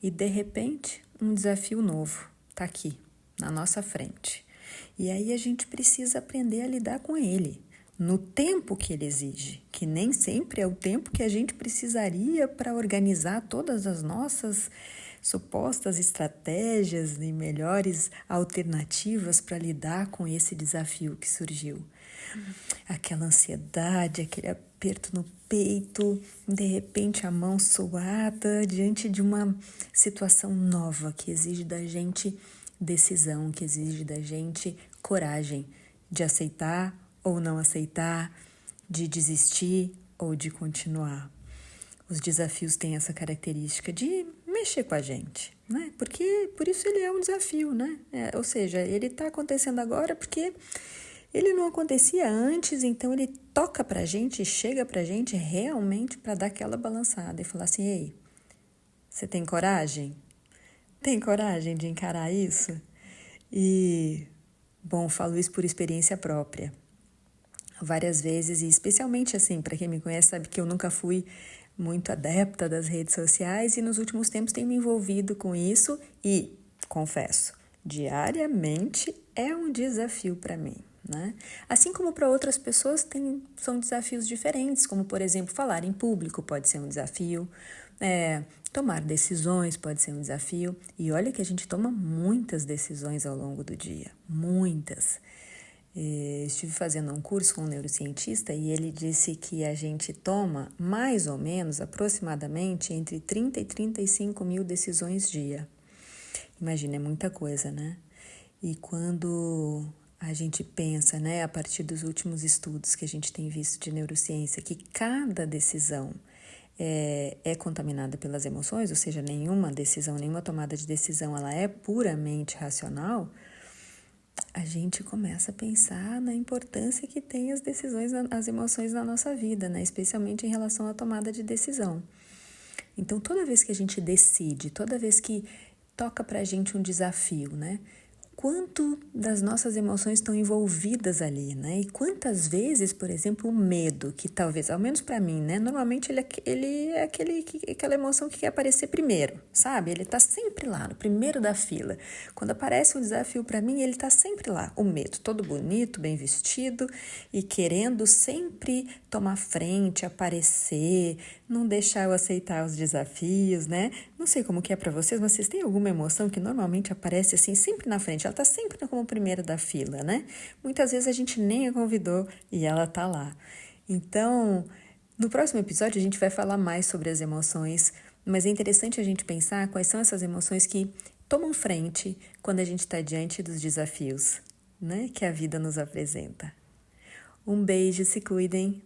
e de repente um desafio novo está aqui, na nossa frente. E aí a gente precisa aprender a lidar com ele, no tempo que ele exige, que nem sempre é o tempo que a gente precisaria para organizar todas as nossas supostas estratégias e melhores alternativas para lidar com esse desafio que surgiu. Aquela ansiedade, aquele aperto no peito, de repente a mão suada diante de uma situação nova que exige da gente decisão, que exige da gente coragem de aceitar ou não aceitar, de desistir ou de continuar. Os desafios têm essa característica de mexer com a gente, né? Porque por isso ele é um desafio, né? Ou seja, ele está acontecendo agora porque ele não acontecia antes, então ele toca pra gente, chega pra gente realmente para dar aquela balançada e falar assim: ei, você tem coragem? Tem coragem de encarar isso? E, bom, falo isso por experiência própria. Várias vezes, e especialmente assim, para quem me conhece sabe que eu nunca fui muito adepta das redes sociais e nos últimos tempos tenho me envolvido com isso e, confesso, diariamente é um desafio para mim, né? Assim como para outras pessoas são desafios diferentes, como por exemplo, falar em público pode ser um desafio, tomar decisões pode ser um desafio. E olha que a gente toma muitas decisões ao longo do dia, muitas. Estive fazendo um curso com um neurocientista e ele disse que a gente toma mais ou menos, aproximadamente, entre 30 e 35 mil decisões dia. Imagina, é muita coisa, né? E quando a gente pensa, né, a partir dos últimos estudos que a gente tem visto de neurociência, que cada decisão é contaminada pelas emoções, ou seja, nenhuma decisão, nenhuma tomada de decisão, ela é puramente racional, a gente começa a pensar na importância que tem as decisões, as emoções na nossa vida, né? Especialmente em relação à tomada de decisão. Então, toda vez que a gente decide, toda vez que toca pra gente um desafio, né? Quanto das nossas emoções estão envolvidas ali, né? E quantas vezes, por exemplo, o medo, que talvez, ao menos para mim, né? Normalmente ele é aquela emoção que quer aparecer primeiro, sabe? Ele tá sempre lá, no primeiro da fila. Quando aparece um desafio para mim, ele tá sempre lá. O medo, todo bonito, bem vestido e querendo sempre tomar frente, aparecer, não deixar eu aceitar os desafios, né? Não sei como que é para vocês, mas vocês têm alguma emoção que normalmente aparece assim, sempre na frente? Ela tá sempre como primeira da fila, né? Muitas vezes a gente nem a convidou e ela tá lá. Então, no próximo episódio a gente vai falar mais sobre as emoções, mas é interessante a gente pensar quais são essas emoções que tomam frente quando a gente está diante dos desafios, né? Que a vida nos apresenta. Um beijo, se cuidem.